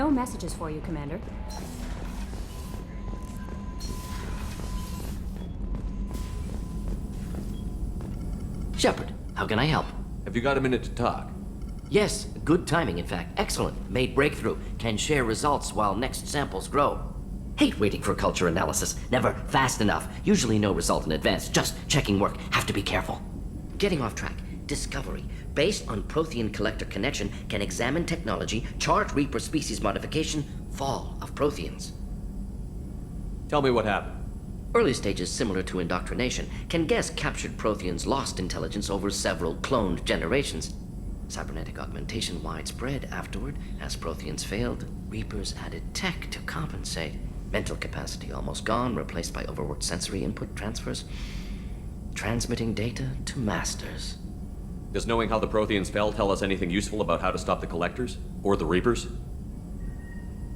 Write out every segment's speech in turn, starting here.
No messages for you, Commander. Shepard, how can I help? Have you got a minute to talk? Yes, good timing, in fact. Excellent. Made breakthrough. Can share results while next samples grow. Hate waiting for culture analysis. Never fast enough. Usually no result in advance. Just checking work. Have to be careful. Getting off track. Discovery. Based on Prothean collector connection, can examine technology, chart Reaper species modification, fall of Protheans. Tell me what happened. Early stages similar to indoctrination. Can guess captured Protheans lost intelligence over several cloned generations. Cybernetic augmentation widespread afterward. As Protheans failed, Reapers added tech to compensate. Mental capacity almost gone, replaced by overworked sensory input transfers. Transmitting data to masters. Does knowing how the Protheans fell tell us anything useful about how to stop the Collectors? Or the Reapers?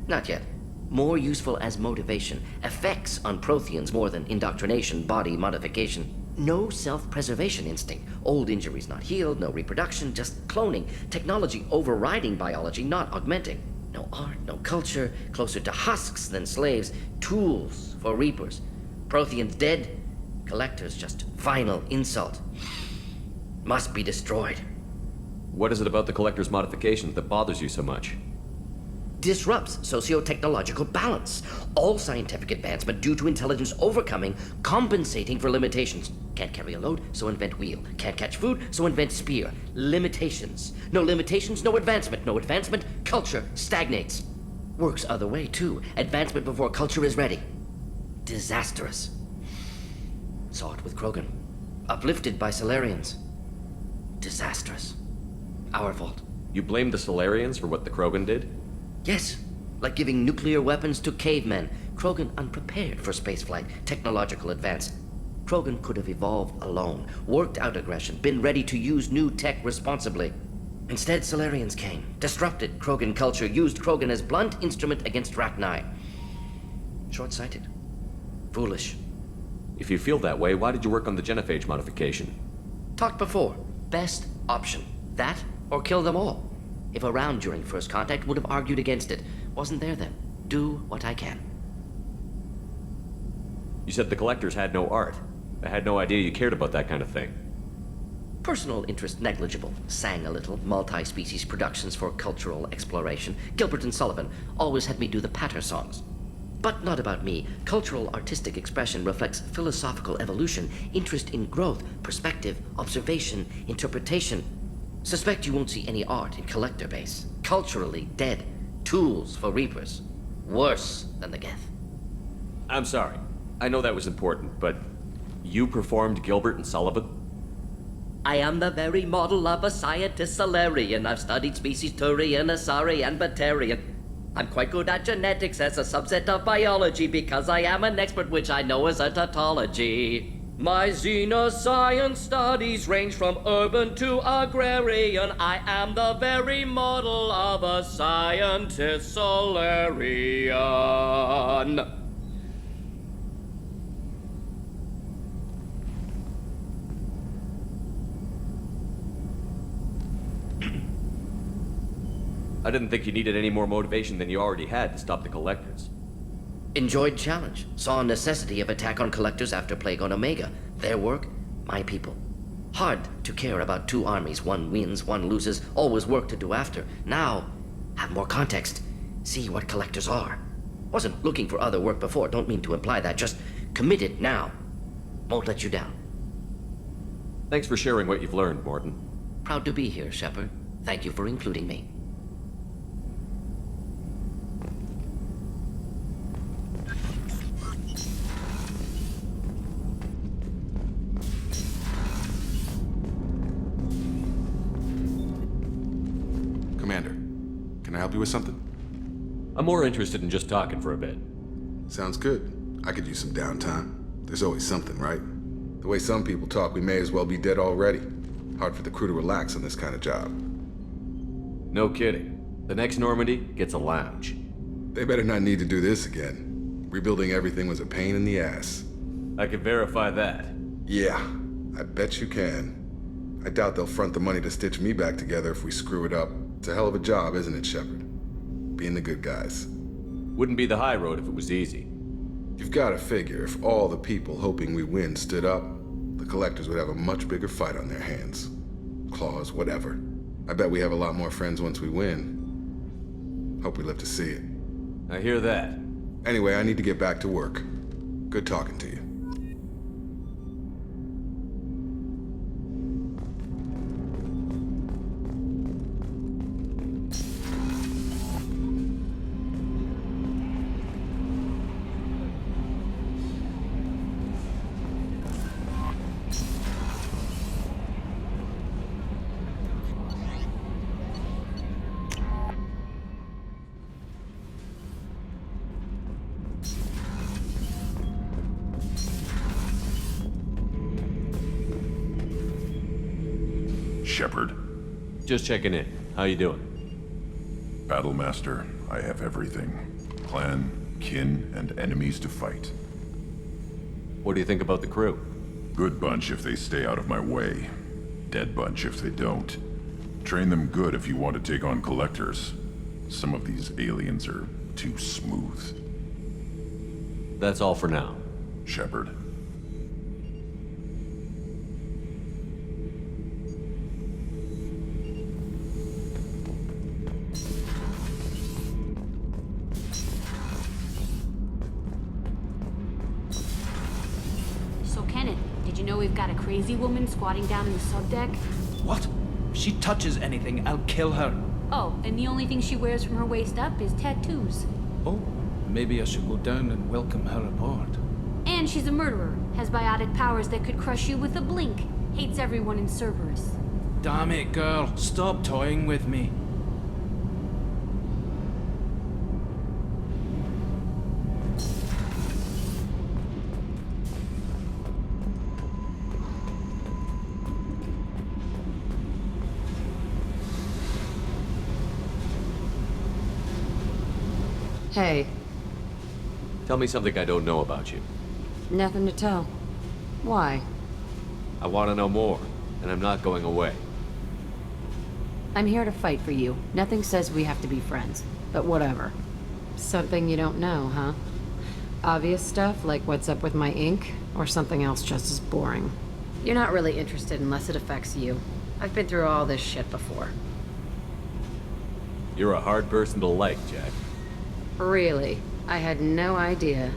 Not yet. More useful as motivation. Effects on Protheans more than indoctrination, body modification. No self-preservation instinct. Old injuries not healed, no reproduction, just cloning. Technology overriding biology, not augmenting. No art, no culture, closer to husks than slaves. Tools for Reapers. Protheans dead, Collectors just final insult. Must be destroyed. What is it about the Collector's modifications that bothers you so much? Disrupts socio-technological balance. All scientific advancement due to intelligence overcoming, compensating for limitations. Can't carry a load, so invent wheel. Can't catch food, so invent spear. Limitations. No limitations, no advancement. No advancement, culture stagnates. Works other way, too. Advancement before culture is ready. Disastrous. Saw it with Krogan. Uplifted by Solarians. Disastrous. Our fault. You blame the Solarians for what the Krogan did? Yes, like giving nuclear weapons to cavemen. Krogan unprepared for spaceflight, technological advance. Krogan could have evolved alone, worked out aggression, been ready to use new tech responsibly. Instead, Solarians came, disrupted Krogan culture, used Krogan as blunt instrument against Rachni. Short-sighted. Foolish. If you feel that way, why did you work on the genophage modification? Talked before. Best option. That or kill them all. If around during first contact, would have argued against it. Wasn't there then. Do what I can. You said the Collectors had no art. I had no idea you cared about that kind of thing. Personal interest negligible. Sang a little. Multi-species productions for cultural exploration. Gilbert and Sullivan always had me do the patter songs. But not about me. Cultural artistic expression reflects philosophical evolution, interest in growth, perspective, observation, interpretation. Suspect you won't see any art in Collector base. Culturally dead. Tools for Reapers. Worse than the Geth. I'm sorry. I know that was important, but you performed Gilbert and Sullivan? I am the very model of a scientist Solarian. I've studied species Turian, Asari, and Batarian. I'm quite good at genetics as a subset of biology because I am an expert, which I know is a tautology. My xenoscience studies range from urban to agrarian. I am the very model of a scientist Solarian. I didn't think you needed any more motivation than you already had to stop the Collectors. Enjoyed challenge. Saw necessity of attack on Collectors after Plague on Omega. Their work, my people. Hard to care about two armies. One wins, one loses. Always work to do after. Now, have more context. See what Collectors are. Wasn't looking for other work before. Don't mean to imply that. Just committed now. Won't let you down. Thanks for sharing what you've learned, Mordin. Proud to be here, Shepard. Thank you for including me. Commander, can I help you with something? I'm more interested in just talking for a bit. Sounds good. I could use some downtime. There's always something, right? The way some people talk, we may as well be dead already. Hard for the crew to relax on this kind of job. No kidding. The next Normandy gets a lounge. They better not need to do this again. Rebuilding everything was a pain in the ass. I can verify that. Yeah, I bet you can. I doubt they'll front the money to stitch me back together if we screw it up. It's a hell of a job, isn't it, Shepard? being the good guys. Wouldn't be the high road if it was easy. You've got to figure if all the people hoping we win stood up, the collectors would have a much bigger fight on their hands. Claws, whatever. I bet we have a lot more friends once we win. Hope we live to see it. I hear that. Anyway, I need to get back to work. Good talking to you. Shepard. Just checking in. How you doing? Battlemaster, I have everything. Clan, kin, and enemies to fight. What do you think about the crew? Good bunch if they stay out of my way. Dead bunch if they don't. Train them good if you want to take on collectors. Some of these aliens are too smooth. That's all for now. Shepard. Did you know we've got a crazy woman squatting down in the subdeck? What? If she touches anything, I'll kill her. Oh, and the only thing she wears from her waist up is tattoos. Oh, maybe I should go down and welcome her aboard. And she's a murderer, has biotic powers that could crush you with a blink, hates everyone in Cerberus. Damn it, girl. Stop toying with me. Hey, Tell me something I don't know about you. nothing to tell. Why? I want to know more, and I'm not going away. I'm here to fight for you. Nothing says we have to be friends, but whatever. Something you don't know, huh? Obvious stuff, like what's up with my ink, or something else just as boring. You're not really interested unless it affects you. I've been through all this shit before. You're a hard person to like, Jack. Really? I had no idea.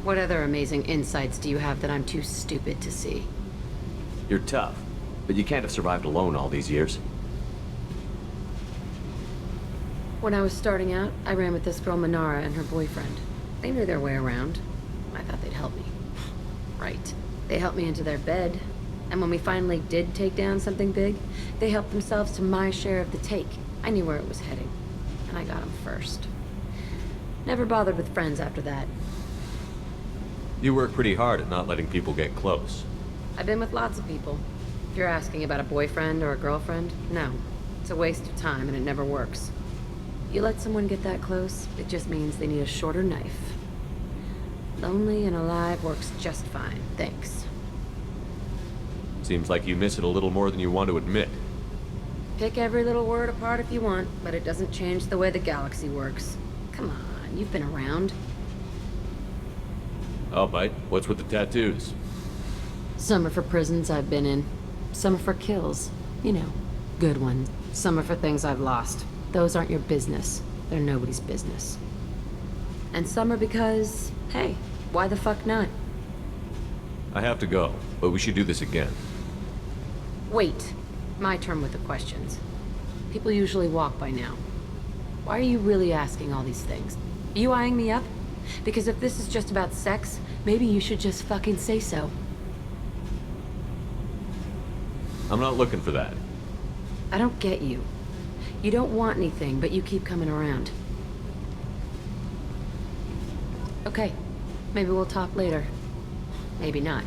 What other amazing insights do you have that I'm too stupid to see? You're tough, but you can't have survived alone all these years. When I was starting out, I ran with this girl Manara and her boyfriend. They knew their way around. I thought they'd help me. Right. They helped me into their bed. And when we finally did take down something big, they helped themselves to my share of the take. I knew where it was heading. And I got them first. Never bothered with friends after that. You work pretty hard at not letting people get close. I've been with lots of people. If you're asking about a boyfriend or a girlfriend, no. It's a waste of time and it never works. You let someone get that close, it just means they need a shorter knife. Lonely and alive works just fine, thanks. Seems like you miss it a little more than you want to admit. Pick every little word apart if you want, but it doesn't change the way the galaxy works. Come on, you've been around. Oh, bite. What's with the tattoos? Some are for prisons I've been in. Some are for kills. You know, good ones. Some are for things I've lost. Those aren't your business. They're nobody's business. And some are because, hey, why the fuck not? I have to go, but we should do this again. Wait. My turn with the questions. People usually walk by now. Why are you really asking all these things? Are you eyeing me up? Because if this is just about sex, maybe you should just fucking say so. I'm not looking for that. I don't get you. You don't want anything, but you keep coming around. Okay, maybe we'll talk later. Maybe not.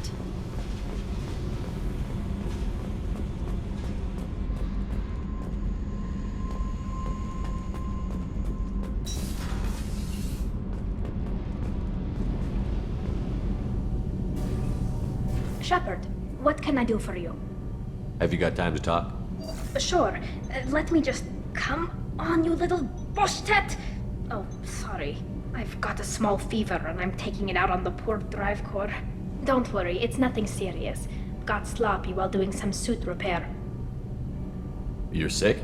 Shepard, what can I do for you? Have you got time to talk? Sure. Let me just... Come on, you little bush tat! Oh, sorry. I've got a small fever and I'm taking it out on the poor drive core. Don't worry, it's nothing serious. Got sloppy while doing some suit repair. You're sick?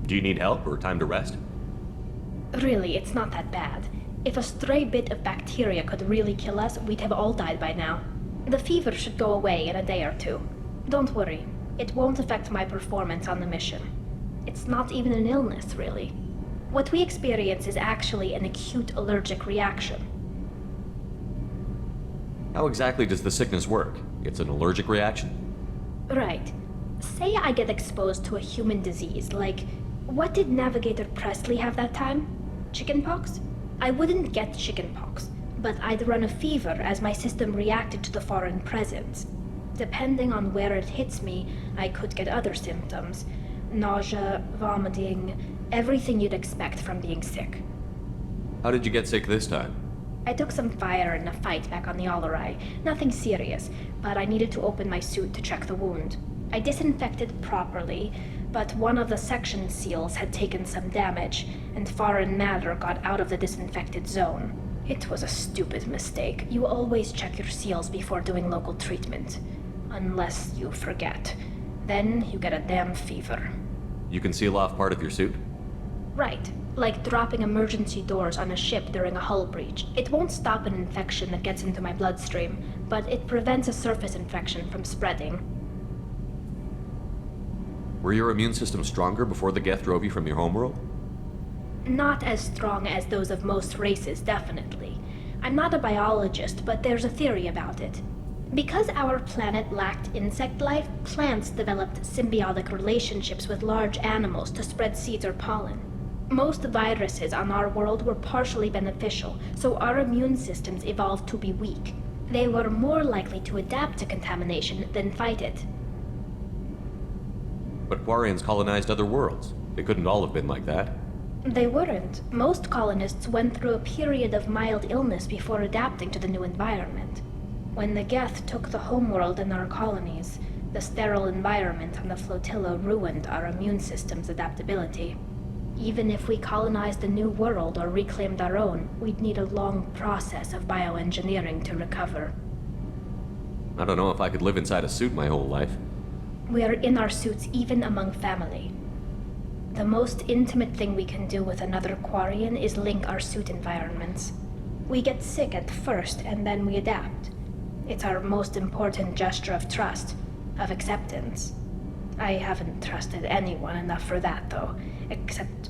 Do you need help or time to rest? Really, it's not that bad. If a stray bit of bacteria could really kill us, we'd have all died by now. The fever should go away in a day or two. Don't worry, it won't affect my performance on the mission. It's not even an illness, really. What we experience is actually an acute allergic reaction. How exactly does the sickness work? It's an allergic reaction? Right. Say I get exposed to a human disease, like, what did Navigator Presley have that time? Chickenpox? I wouldn't get chickenpox, but I'd run a fever as my system reacted to the foreign presence. Depending on where it hits me, I could get other symptoms. Nausea, vomiting, everything you'd expect from being sick. How did you get sick this time? I took some fire in a fight back on the Allerai. Nothing serious, but I needed to open my suit to check the wound. I disinfected properly, but one of the section seals had taken some damage, and foreign matter got out of the disinfected zone. It was a stupid mistake. You always check your seals before doing local treatment. Unless you forget. Then you get a damn fever. You can seal off part of your suit? Right. Like dropping emergency doors on a ship during a hull breach. It won't stop an infection that gets into my bloodstream, but it prevents a surface infection from spreading. Were your immune system stronger before the Geth drove you from your homeworld? Not as strong as those of most races, definitely. I'm not a biologist, but there's a theory about it. Because our planet lacked insect life, plants developed symbiotic relationships with large animals to spread seeds or pollen. Most viruses on our world were partially beneficial, so our immune systems evolved to be weak. They were more likely to adapt to contamination than fight it. But Quarians colonized other worlds. They couldn't all have been like that. They weren't. Most colonists went through a period of mild illness before adapting to the new environment. When the Geth took the homeworld in our colonies, the sterile environment on the flotilla ruined our immune system's adaptability. Even if we colonized a new world or reclaimed our own, we'd need a long process of bioengineering to recover. I don't know if I could live inside a suit my whole life. We are in our suits even among family. The most intimate thing we can do with another Quarian is link our suit environments. We get sick at first, and then we adapt. It's our most important gesture of trust, of acceptance. I haven't trusted anyone enough for that, though. Except,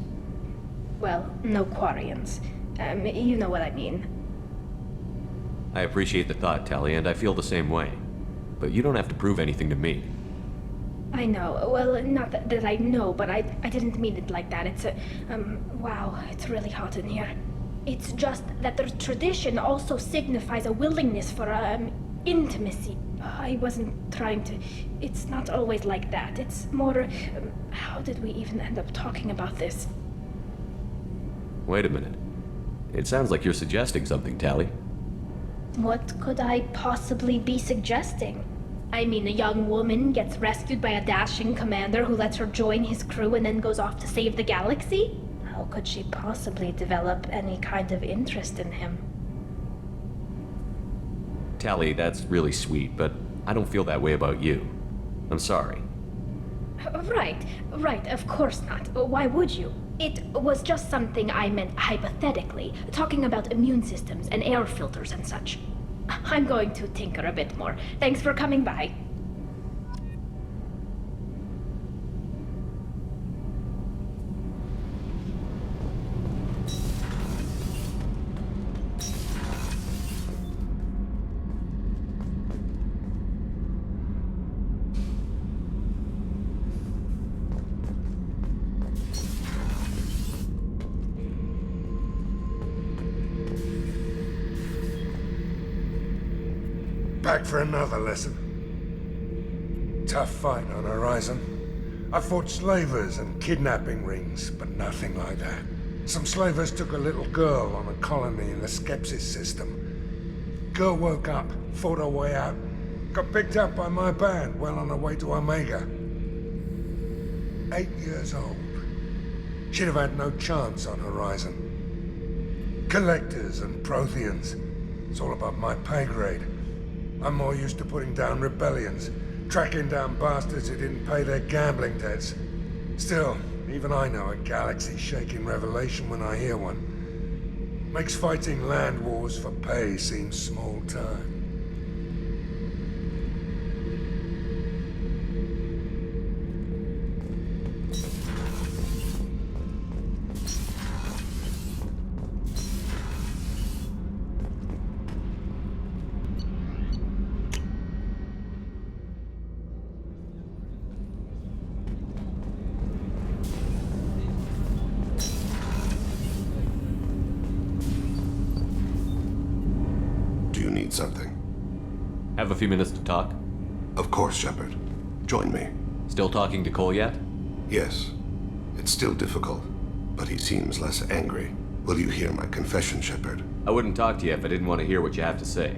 well, no Quarians. You know what I mean. I appreciate the thought, Tali, and I feel the same way. But you don't have to prove anything to me. I know. Well, not that I know, but I didn't mean it like that. It's wow, it's really hot in here. It's just that the tradition also signifies a willingness for, intimacy. I wasn't trying to... It's not always like that. It's more... how did we even end up talking about this? Wait a minute. It sounds like you're suggesting something, Tali. What could I possibly be suggesting? I mean, a young woman gets rescued by a dashing commander who lets her join his crew and then goes off to save the galaxy? How could she possibly develop any kind of interest in him? Tali, that's really sweet, but I don't feel that way about you. I'm sorry. Right, of course not. Why would you? It was just something I meant hypothetically, talking about immune systems and air filters and such. I'm going to tinker a bit more. Thanks for coming by. Back for another lesson. Tough fight on Horizon. I fought slavers and kidnapping rings, but nothing like that. Some slavers took a little girl on a colony in the Skepsis system. Girl woke up, fought her way out, got picked up by my band well on her way to Omega. 8 years old. She'd have had no chance on Horizon. Collectors and Protheans. It's all above my pay grade. I'm more used to putting down rebellions, tracking down bastards who didn't pay their gambling debts. Still, even I know a galaxy-shaking revelation when I hear one. Makes fighting land wars for pay seem small time. Something. Have a few minutes to talk? Of course, Shepard. Join me. Still talking to Cole yet? Yes. It's still difficult, but he seems less angry. Will you hear my confession, Shepard? I wouldn't talk to you if I didn't want to hear what you have to say.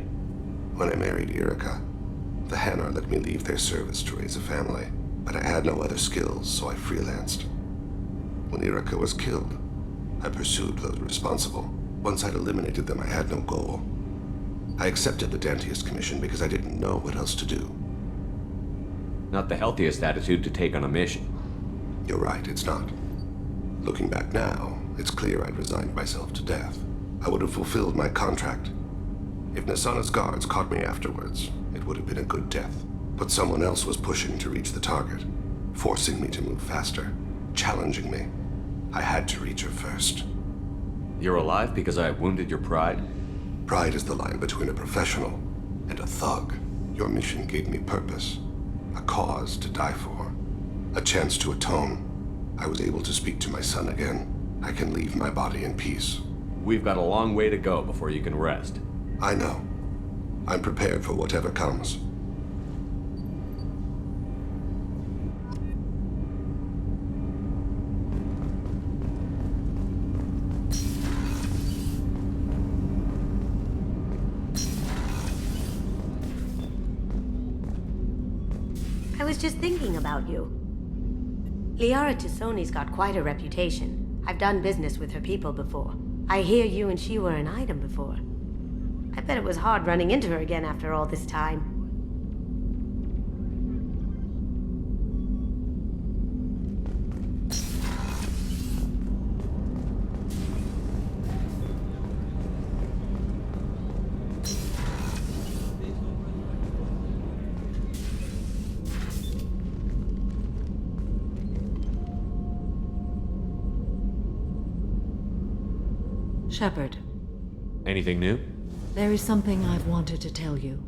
When I married Erica, the Hanar let me leave their service to raise a family, but I had no other skills, so I freelanced. When Erica was killed, I pursued those responsible. Once I'd eliminated them, I had no goal. I accepted the Dantiest commission because I didn't know what else to do. Not the healthiest attitude to take on a mission. You're right, it's not. Looking back now, it's clear I'd resigned myself to death. I would have fulfilled my contract. If Nasana's guards caught me afterwards, it would have been a good death. But someone else was pushing to reach the target, forcing me to move faster, challenging me. I had to reach her first. You're alive because I wounded your pride? Pride is the line between a professional and a thug. Your mission gave me purpose, a cause to die for, a chance to atone. I was able to speak to my son again. I can leave my body in peace. We've got a long way to go before you can rest. I know. I'm prepared for whatever comes. I was just thinking about you. Liara Tassoni's got quite a reputation. I've done business with her people before. I hear you and she were an item before. I bet it was hard running into her again after all this time. Shepard. Anything new? There is something I've wanted to tell you.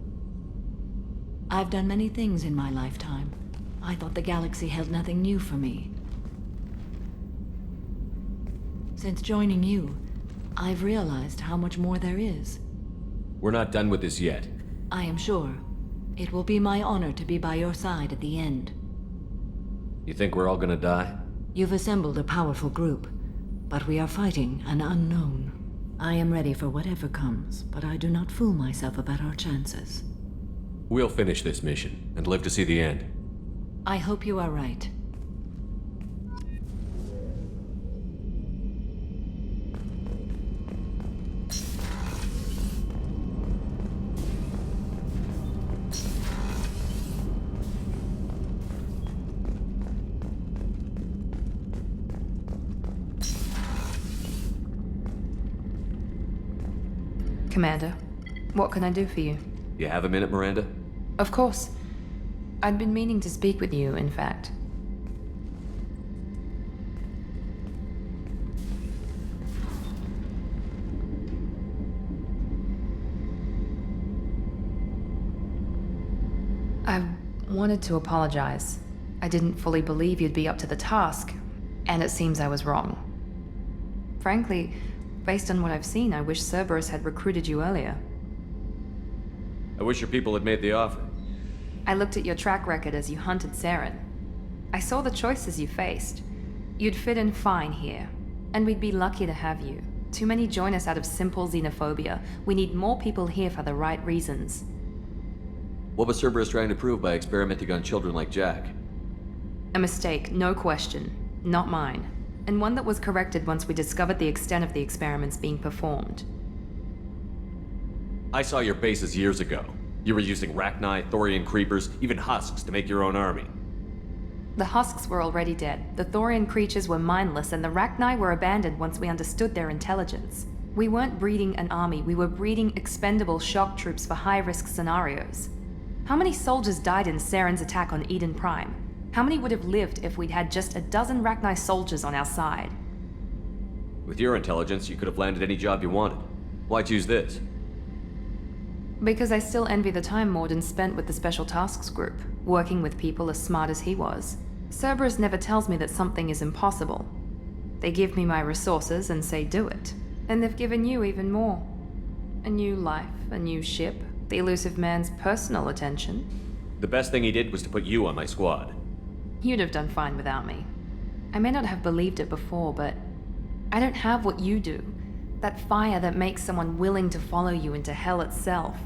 I've done many things in my lifetime. I thought the galaxy held nothing new for me. Since joining you, I've realized how much more there is. We're not done with this yet. I am sure. It will be my honor to be by your side at the end. You think we're all gonna die? You've assembled a powerful group, but we are fighting an unknown. I am ready for whatever comes, but I do not fool myself about our chances. We'll finish this mission and live to see the end. I hope you are right. Commander, what can I do for you? You have a minute, Miranda? Of course. I'd been meaning to speak with you, in fact. I wanted to apologize. I didn't fully believe you'd be up to the task, and it seems I was wrong. Frankly, based on what I've seen, I wish Cerberus had recruited you earlier. I wish your people had made the offer. I looked at your track record as you hunted Saren. I saw the choices you faced. You'd fit in fine here, and we'd be lucky to have you. Too many join us out of simple xenophobia. We need more people here for the right reasons. What was Cerberus trying to prove by experimenting on children like Jack? A mistake, no question. Not mine. and one that was corrected once we discovered the extent of the experiments being performed. I saw your bases years ago. You were using Rachni, Thorian creepers, even husks to make your own army. The husks were already dead, the Thorian creatures were mindless, and the Rachni were abandoned once we understood their intelligence. We weren't breeding an army, we were breeding expendable shock troops for high-risk scenarios. How many soldiers died in Saren's attack on Eden Prime? How many would have lived if we'd had just a dozen Rachni soldiers on our side? With your intelligence, you could have landed any job you wanted. Why choose this? Because I still envy the time Mordin spent with the Special Tasks Group, working with people as smart as he was. Cerberus never tells me that something is impossible. They give me my resources and say do it. And they've given you even more. A new life, a new ship, the elusive man's personal attention. The best thing he did was to put you on my squad. You'd have done fine without me. I may not have believed it before, but I don't have what you do. That fire that makes someone willing to follow you into hell itself.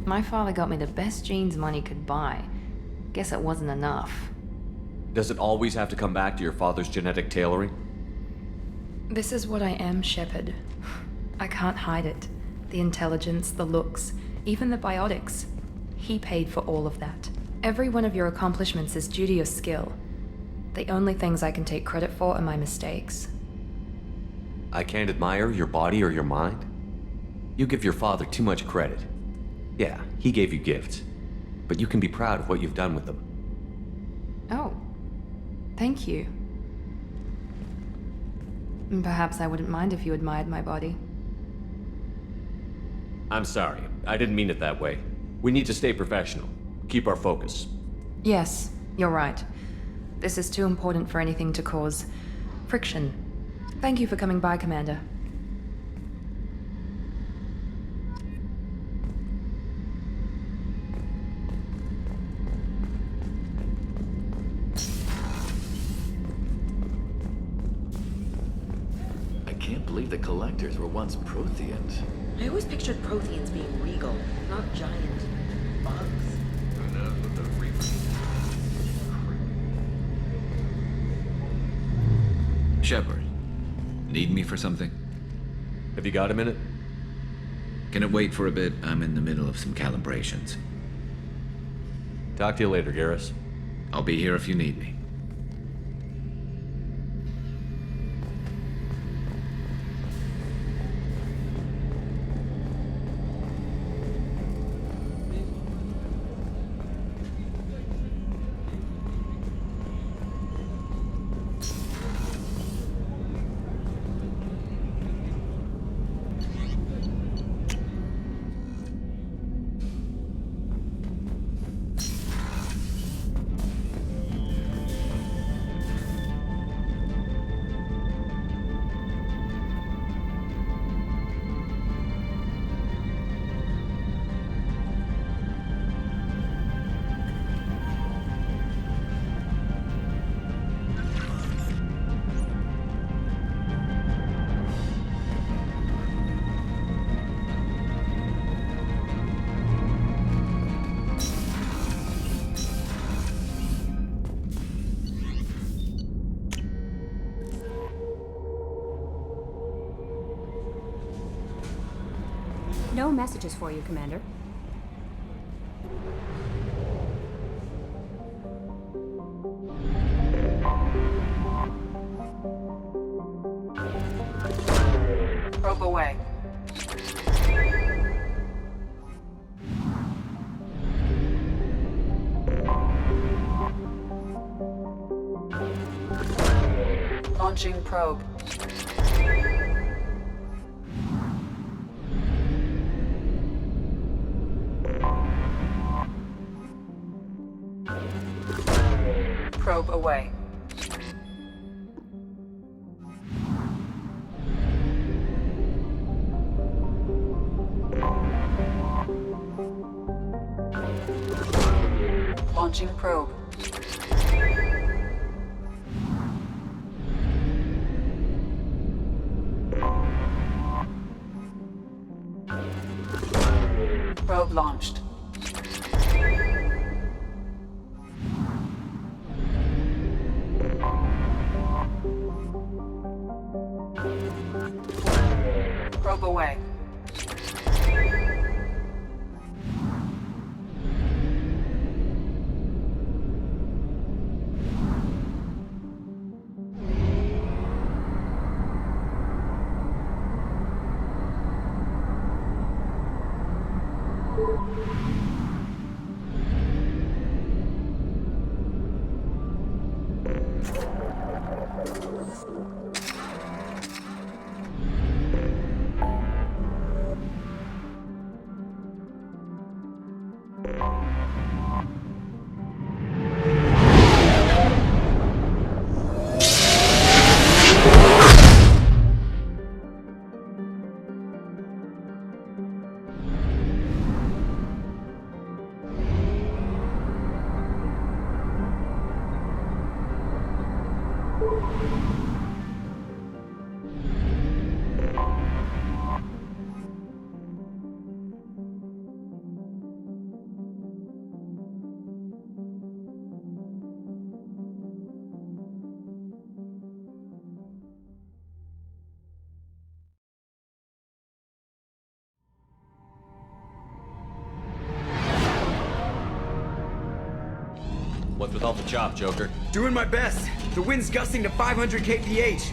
My father got me the best genes money could buy. Guess it wasn't enough. Does it always have to come back to your father's genetic tailoring? This is what I am, Shepard. I can't hide it. The intelligence, the looks, even the biotics. He paid for all of that. Every one of your accomplishments is due to your skill. The only things I can take credit for are my mistakes. I can't admire your body or your mind? You give your father too much credit. Yeah, he gave you gifts, but you can be proud of what you've done with them. Oh, thank you. Perhaps I wouldn't mind if you admired my body. I'm sorry, I didn't mean it that way. We need to stay professional. Keep our focus. Yes, you're right. This is too important for anything to cause friction. Thank you for coming by, Commander. I can't believe the Collectors were once Protheans. I always pictured Protheans being regal, not giant bugs. Shepard, need me for something? Have you got a minute? Can it wait for a bit? I'm in the middle of some calibrations. Talk to you later, Garrus. I'll be here if you need me. No messages for you, Commander. Probe away. Launching probe. Probe away. Launching probe. Probe launched. Probe away. What's with all the chop, Joker? Doing my best. The wind's gusting to 500 kph.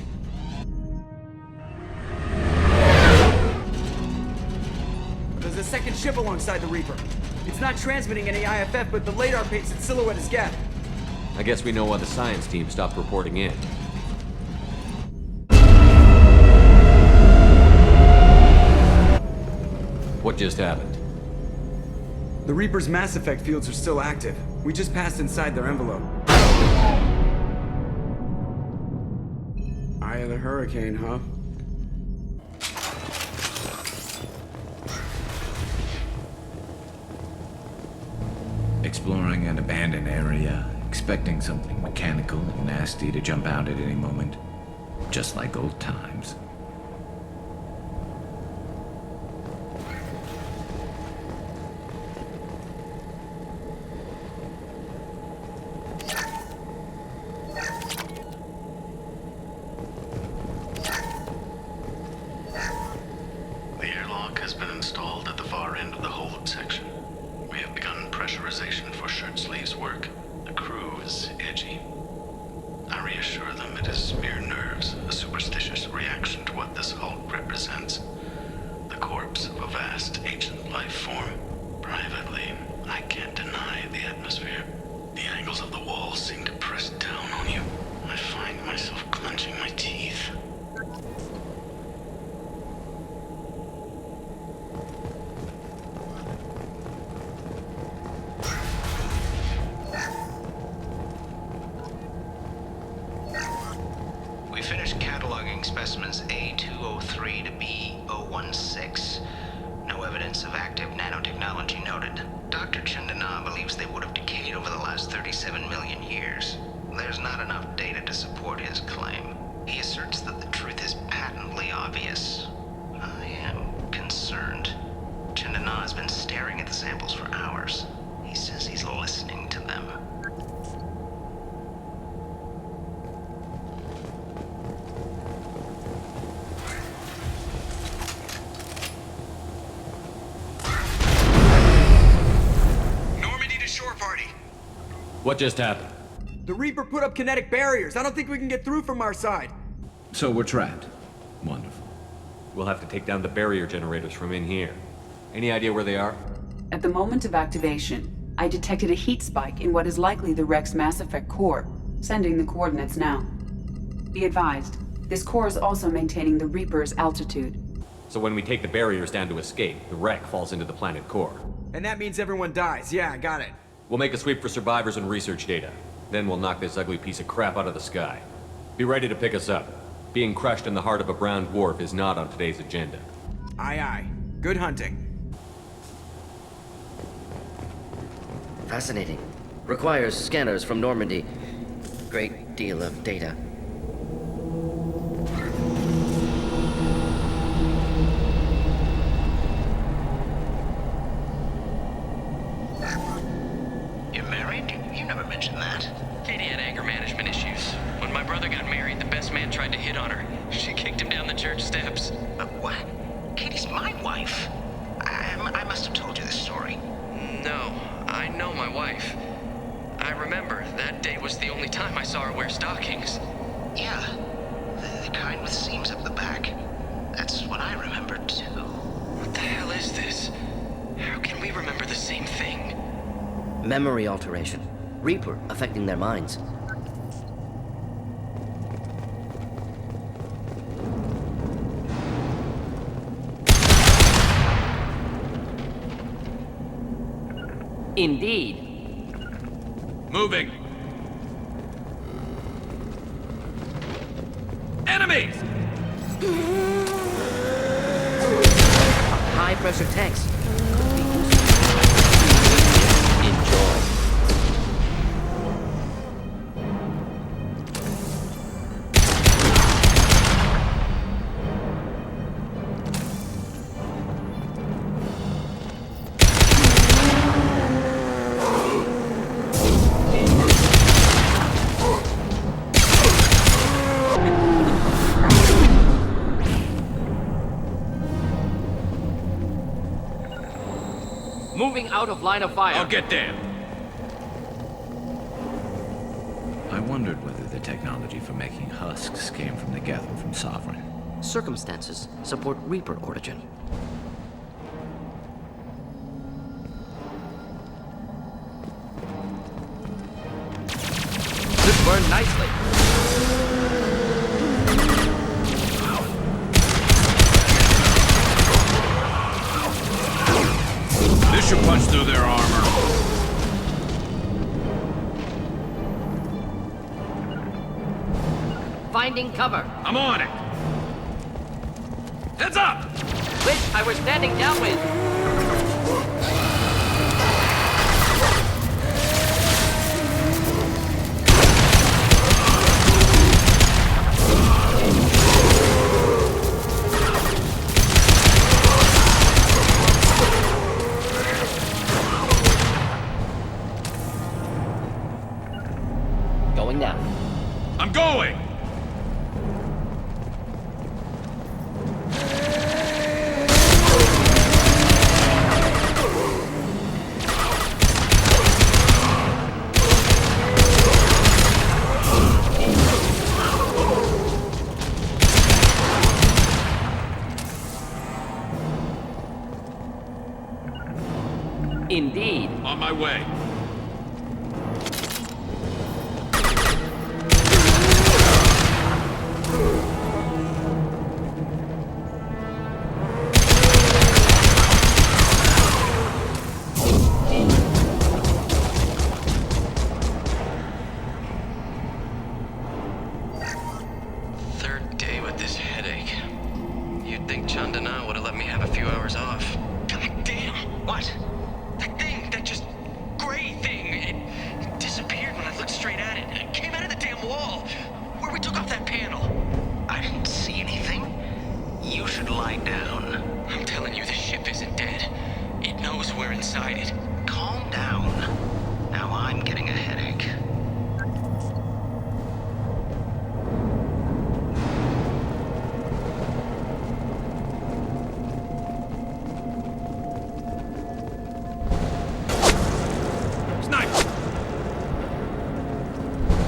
There's a second ship alongside the Reaper. It's not transmitting any IFF, but the radar paints its silhouette as Geth. I guess we know why the science team stopped reporting in. What just happened? The Reaper's mass effect fields are still active. We just passed inside their envelope. Eye of the hurricane, huh? Exploring an abandoned area, expecting something mechanical and nasty to jump out at any moment. Just like old times. Specimens A203 to B016. No evidence of active nanotechnology noted. Dr. Chandana believes they would have decayed over the last 37 million years. There's not enough data to support his claim. He asserts that the truth is patently obvious. I am concerned. Chandana has been staring at the samples for hours. He says he's listening to them. What just happened? The Reaper put up kinetic barriers. I don't think we can get through from our side. So we're trapped. Wonderful. We'll have to take down the barrier generators from in here. Any idea where they are? At the moment of activation, I detected a heat spike in what is likely the Rex Mass Effect core, sending the coordinates now. Be advised, this core is also maintaining the Reaper's altitude. So when we take the barriers down to escape, the wreck falls into the planet core. And that means everyone dies. Yeah, I got it. We'll make a sweep for survivors and research data. Then we'll knock this ugly piece of crap out of the sky. Be ready to pick us up. Being crushed in the heart of a brown dwarf is not on today's agenda. Aye, aye. Good hunting. Fascinating. Requires scanners from Normandy. Great deal of data. You're married? You never mentioned that. Katie had anger management issues. When my brother got married, the best man tried to hit on her. She kicked him down the church steps. What? dinosaur wear stockings. Yeah, the kind with seams up the back. That's what I remember too. What the hell is this? How can we remember the same thing? Memory alteration. Reaper affecting their minds. Indeed. Moving. Enemies! High-pressure tanks. Could be useful. Enjoy. Moving out of line of fire. I'll get there. I wondered whether the technology for making husks came from the Geth or from Sovereign. Circumstances support Reaper origin. This burned nicely. This should punch through their armor. Finding cover. I'm on it. Heads up! Wish I were standing downwind. Going now. I'm going! Indeed. On my way. Third day with this headache. You'd think Chandana would have let me have a few hours off. God damn! What? That thing, that just gray thing, it disappeared when I looked straight at it. It came out of the damn wall, where we took off that panel. I didn't see anything. You should lie down. I'm telling you, the ship isn't dead. It knows we're inside it. Calm down. Now I'm getting a headache.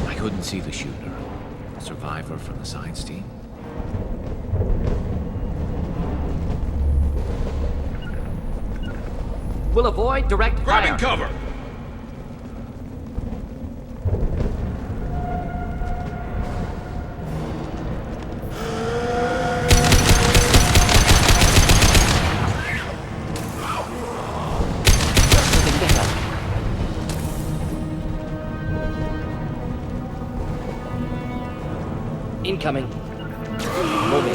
I couldn't see the shooter. Survivor from the science team. We'll avoid direct fire. Grabbing cover! Incoming. Moving.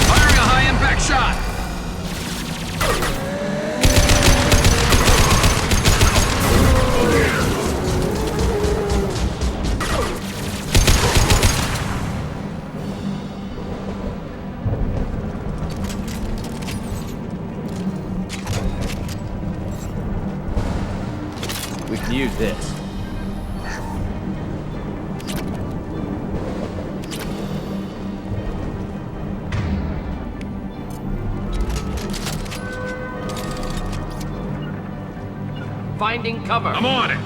Firing a high-impact shot! We can use this. Finding cover. I'm on it!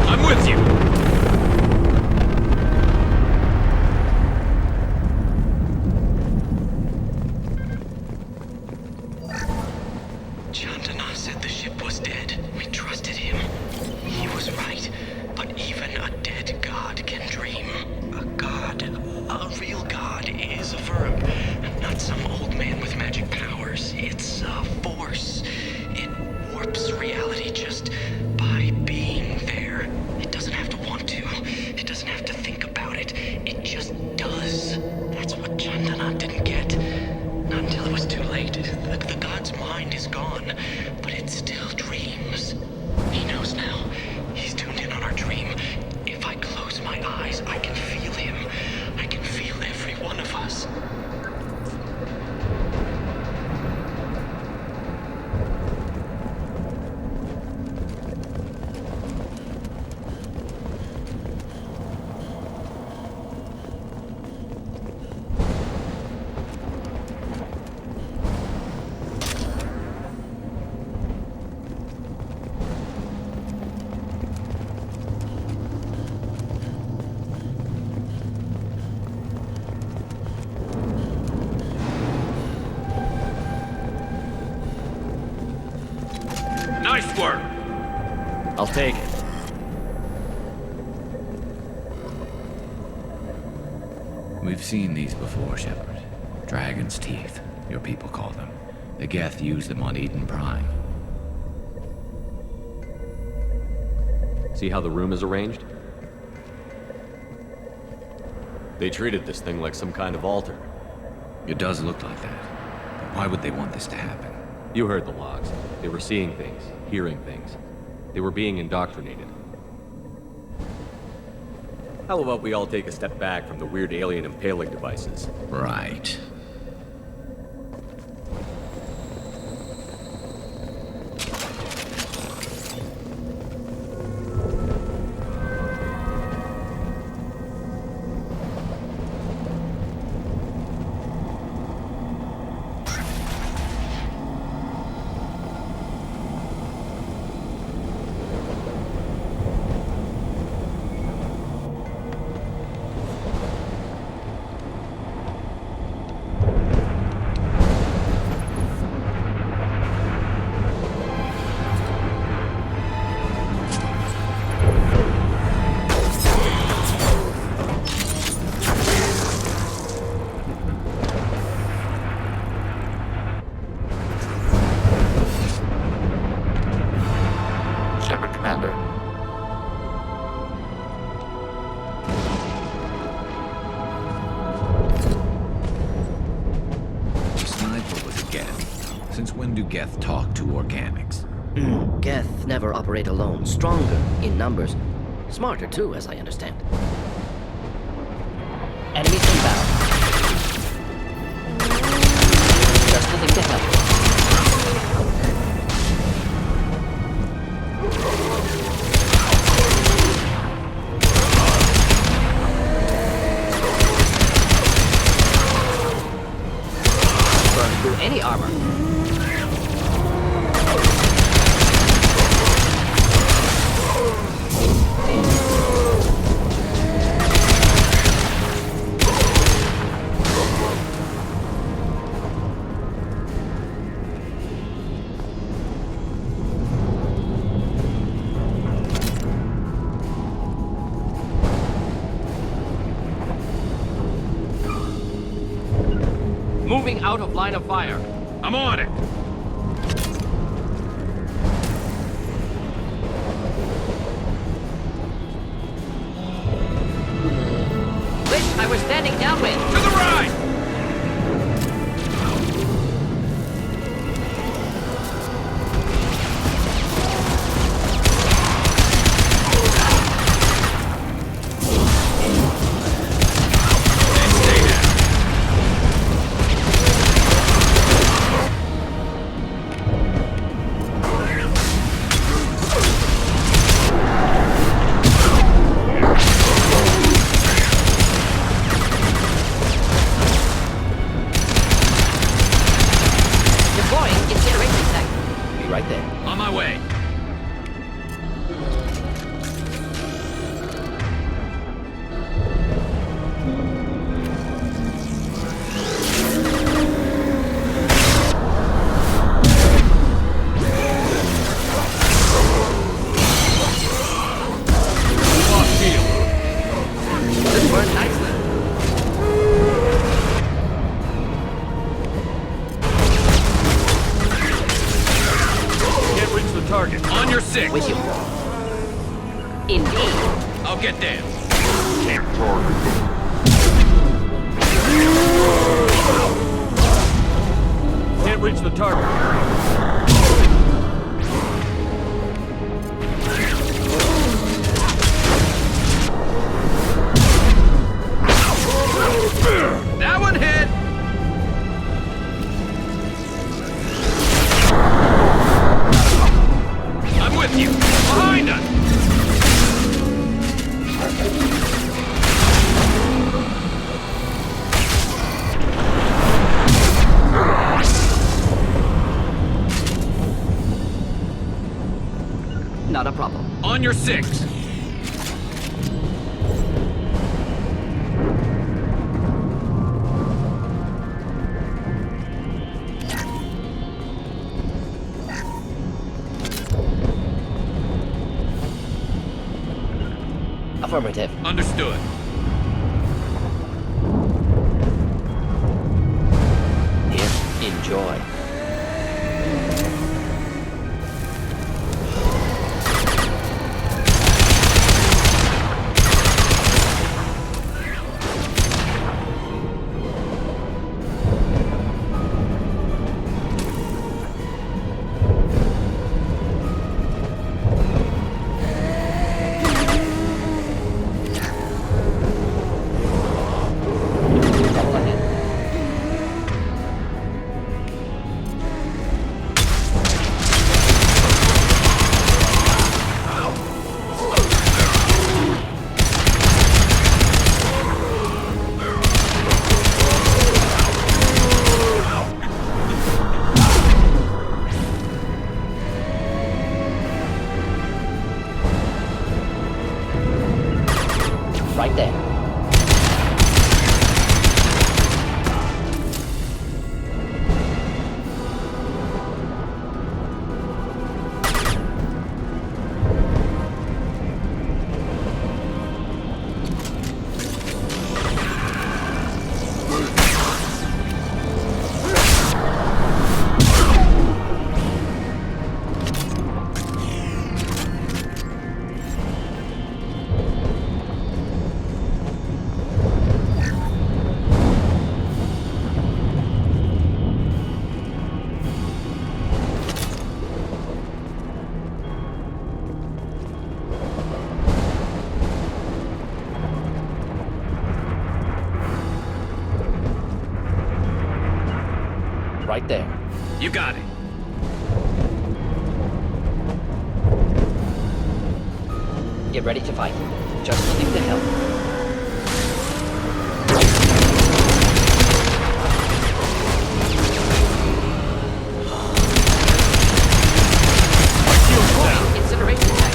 I'm with you. Chandana said the ship was dead. We trusted him. He was right. But even a dead god can dream. A god, a real god, is a verb. Not some old man with magic powers. It's a force. It warps reality just by being there. It doesn't have to want to. It doesn't have to think about it. It just does. That's what Chandana didn't get. Not until it was too late. The god's mind is gone, but it still dreams. He knows now. He's tuned in on our dream. If I close my eyes, I can feel him. I can feel every one of us. Nice work. I'll take it. We've seen these before, Shepard. Dragon's teeth, your people call them. The Geth used them on Eden Prime. See how the room is arranged? They treated this thing like some kind of altar. It does look like that. But why would they want this to happen? You heard the logs. They were seeing things, hearing things. They were being indoctrinated. How about we all take a step back from the weird alien impaling devices? Right. Geth talk to organics? Geth never operate alone. Stronger in numbers. Smarter too, as I understand. Enemies inbound. Just the thing to help. Burn through any armor. Moving out of line of fire. I'm on it! Wish I was standing downwind. To the right! Indeed. I'll get there. Can't target them. Can't reach the target. That one hit! I'm with you. Behind us! Not a problem. On your 6. Affirmative. Understood. Here, enjoy. Right there. Right there. You got it. Get ready to fight. Just leave the help. Incineration tank.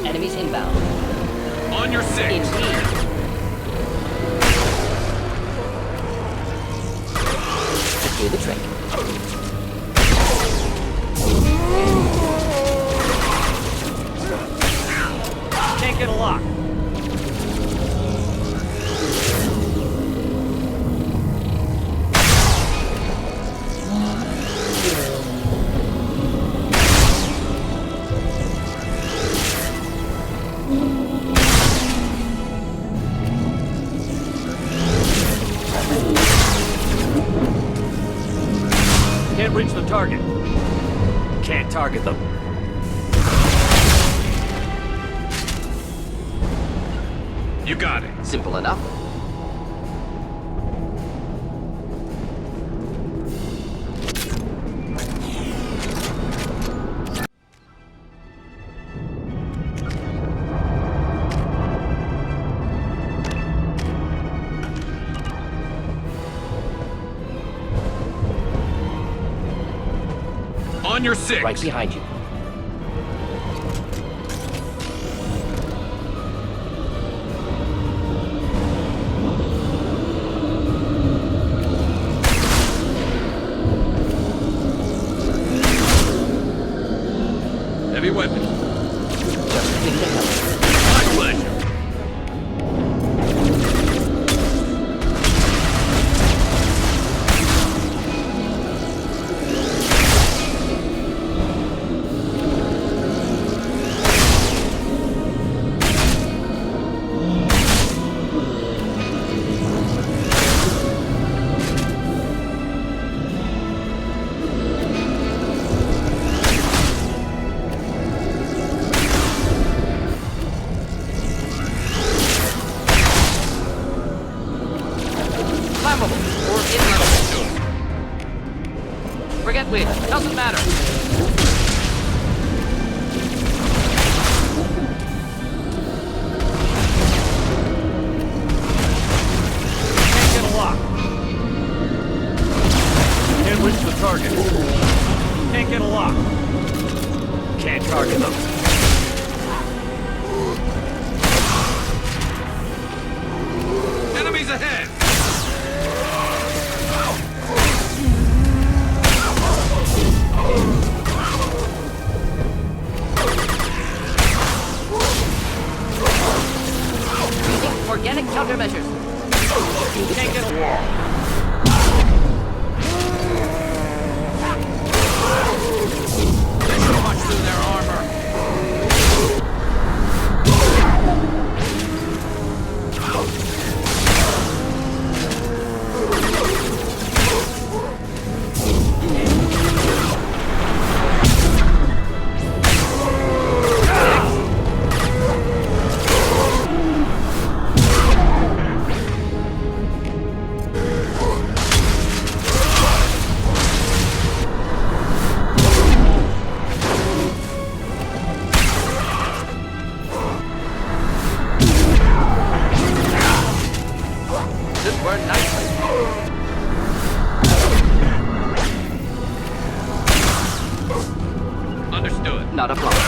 Enemies inbound. On your 6. Indeed. Just do the trick. Can't get a lock. Can't reach the target. Can't target them. You got it. Simple enough. On your 6. Right behind you. Heavy weapon. Just clean the hell. My pleasure. Forget we. Doesn't matter. Can't get a lock. Can't reach the target. Can't get a lock. Can't target them. Enemies ahead! Organic countermeasures. Can't get a wall. They so much through their armor. Not a problem.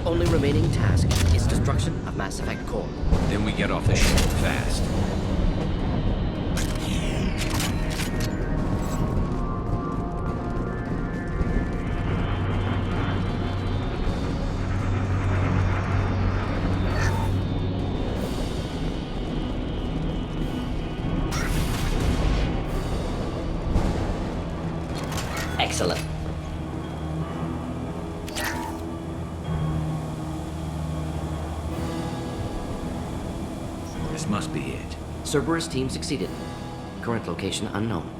Only remaining task is destruction of Mass Effect core. Then we get off the ship fast. Excellent. This must be it. Cerberus team succeeded. Current location unknown.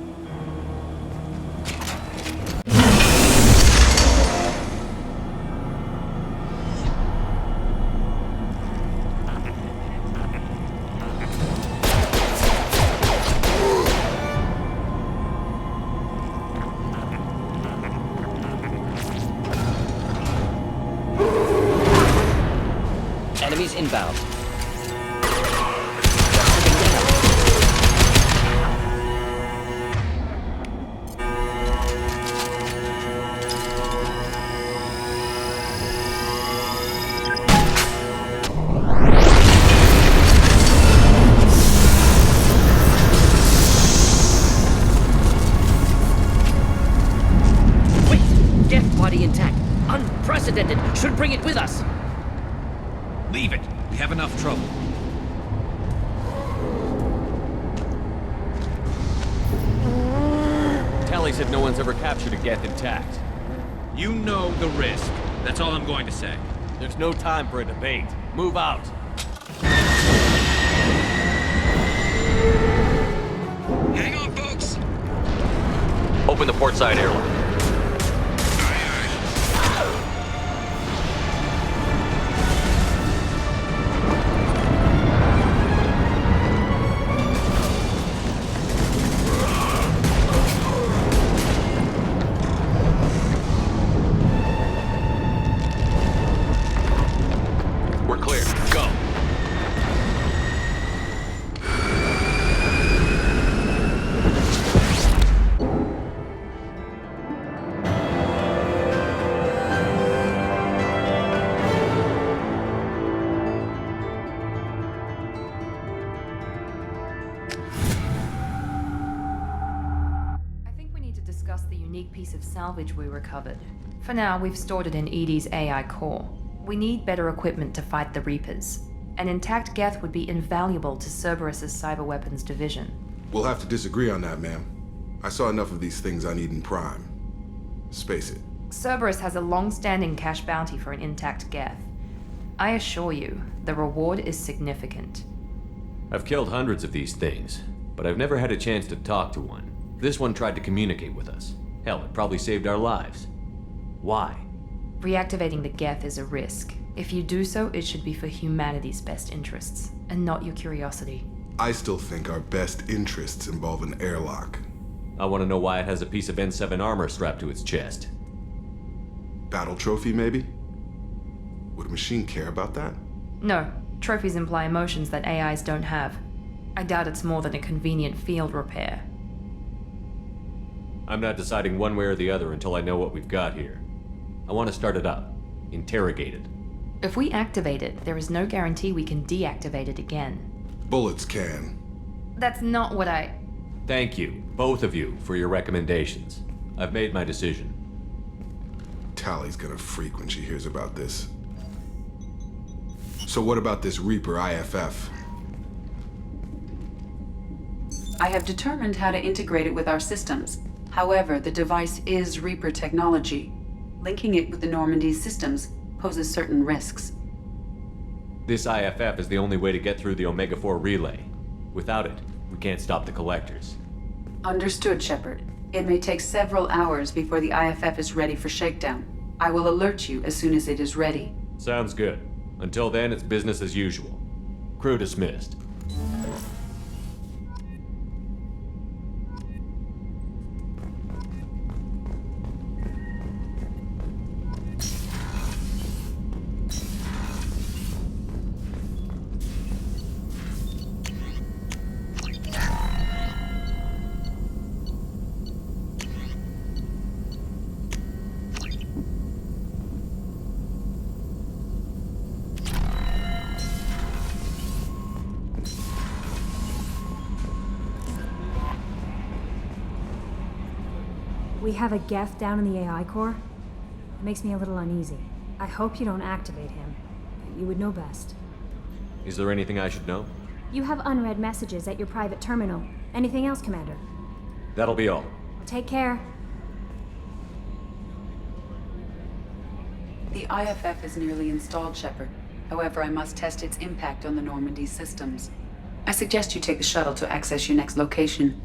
Enemies inbound. Wait! Geth body intact. Unprecedented. Should bring it with us. Leave it. We have enough trouble. Tali said no one's ever captured a Geth intact. You know the risk. That's all I'm going to say. There's no time for a debate. Move out. Hang on, folks! Open the port side airlock. We're clear. Go. Discuss the unique piece of salvage we recovered. For now, we've stored it in Edie's AI core. We need better equipment to fight the Reapers. An intact Geth would be invaluable to Cerberus's cyber weapons division. We'll have to disagree on that, ma'am. I saw enough of these things on Eden Prime. Space it. Cerberus has a long-standing cash bounty for an intact Geth. I assure you, the reward is significant. I've killed hundreds of these things, but I've never had a chance to talk to one. This one tried to communicate with us. Hell, it probably saved our lives. Why? Reactivating the Geth is a risk. If you do so, it should be for humanity's best interests, and not your curiosity. I still think our best interests involve an airlock. I want to know why it has a piece of N7 armor strapped to its chest. Battle trophy, maybe? Would a machine care about that? No. Trophies imply emotions that AIs don't have. I doubt it's more than a convenient field repair. I'm not deciding one way or the other until I know what we've got here. I want to start it up. Interrogate it. If we activate it, there is no guarantee we can deactivate it again. Bullets can. That's not what I... Thank you, both of you, for your recommendations. I've made my decision. Tali's gonna freak when she hears about this. So what about this Reaper IFF? I have determined how to integrate it with our systems. However, the device is Reaper technology. Linking it with the Normandy's systems poses certain risks. This IFF is the only way to get through the Omega-4 relay. Without it, we can't stop the collectors. Understood, Shepard. It may take several hours before the IFF is ready for shakedown. I will alert you as soon as it is ready. Sounds good. Until then, it's business as usual. Crew dismissed. We have a Geth down in the AI core. It makes me a little uneasy. I hope you don't activate him, but you would know best. Is there anything I should know? You have unread messages at your private terminal. Anything else, Commander? That'll be all. Take care. The IFF is nearly installed, Shepard. However, I must test its impact on the Normandy systems. I suggest you take the shuttle to access your next location.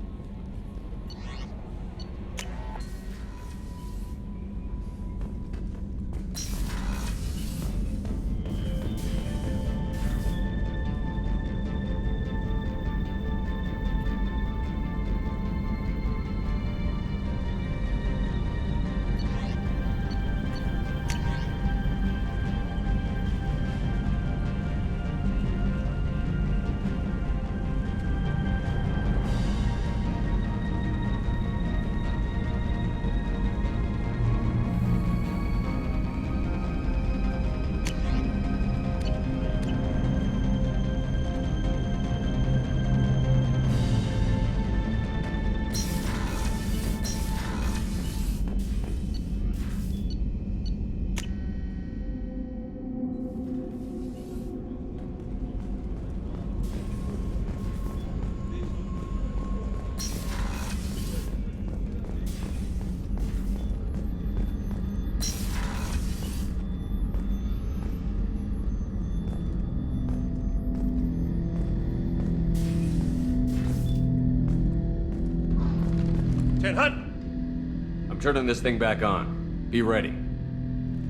10 hut! I'm turning this thing back on. Be ready.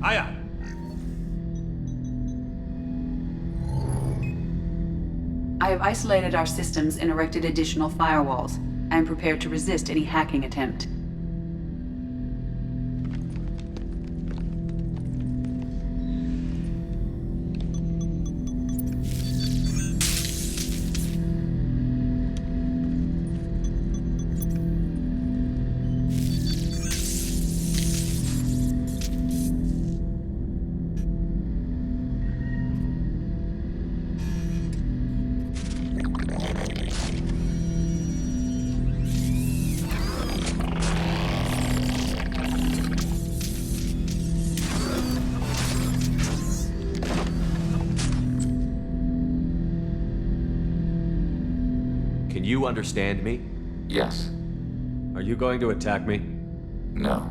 Aye, aye. I have isolated our systems and erected additional firewalls. I am prepared to resist any hacking attempt. Can you understand me? Yes. Are you going to attack me? No.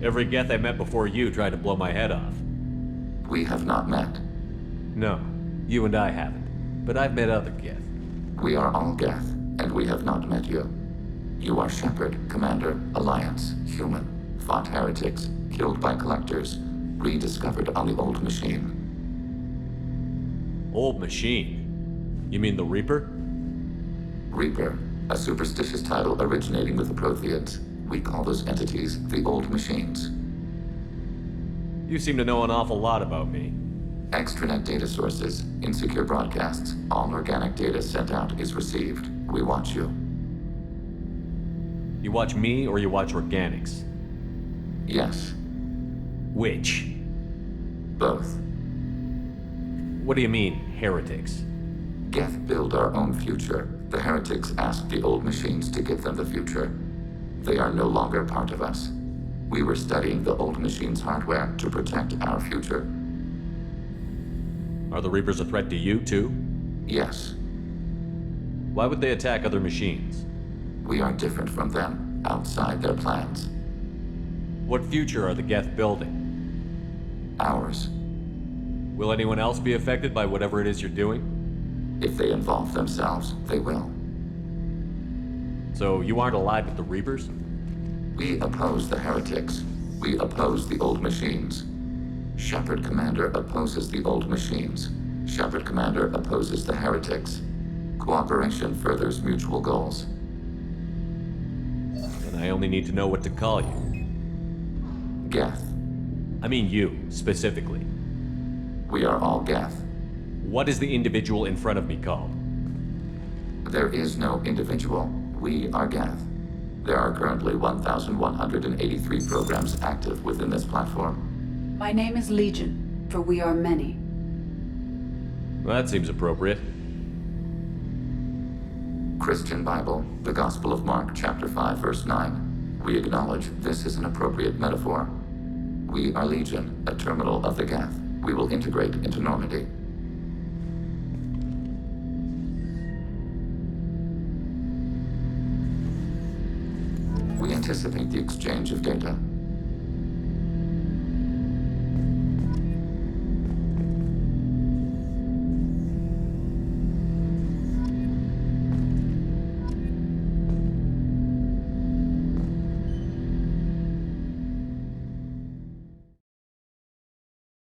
Every Geth I met before you tried to blow my head off. We have not met. No, you and I haven't. But I've met other Geth. We are all Geth, and we have not met you. You are Shepherd, Commander, Alliance, human, fought heretics, killed by collectors, rediscovered on the old machine. Old machine? You mean the Reaper? Reaper, a superstitious title originating with the Protheans. We call those entities the old machines. You seem to know an awful lot about me. Extranet data sources, insecure broadcasts, all organic data sent out is received. We watch you. You watch me or you watch organics? Yes. Which? Both. What do you mean, heretics? Geth build our own future. The heretics asked the old machines to give them the future. They are no longer part of us. We were studying the old machines' hardware to protect our future. Are the Reapers a threat to you, too? Yes. Why would they attack other machines? We are different from them, outside their plans. What future are the Geth building? Ours. Will anyone else be affected by whatever it is you're doing? If they involve themselves, they will. So you aren't allied with the Reapers? We oppose the heretics. We oppose the old machines. Shepherd Commander opposes the old machines. Shepherd Commander opposes the heretics. Cooperation furthers mutual goals. Then I only need to know what to call you. Geth. I mean you, specifically. We are all Geth. What is the individual in front of me called? There is no individual. We are Geth. There are currently 1,183 programs active within this platform. My name is Legion, for we are many. Well, that seems appropriate. Christian Bible, the Gospel of Mark, chapter 5, verse 9. We acknowledge this is an appropriate metaphor. We are Legion, a terminal of the Geth. We will integrate into Normandy. We anticipate the exchange of data.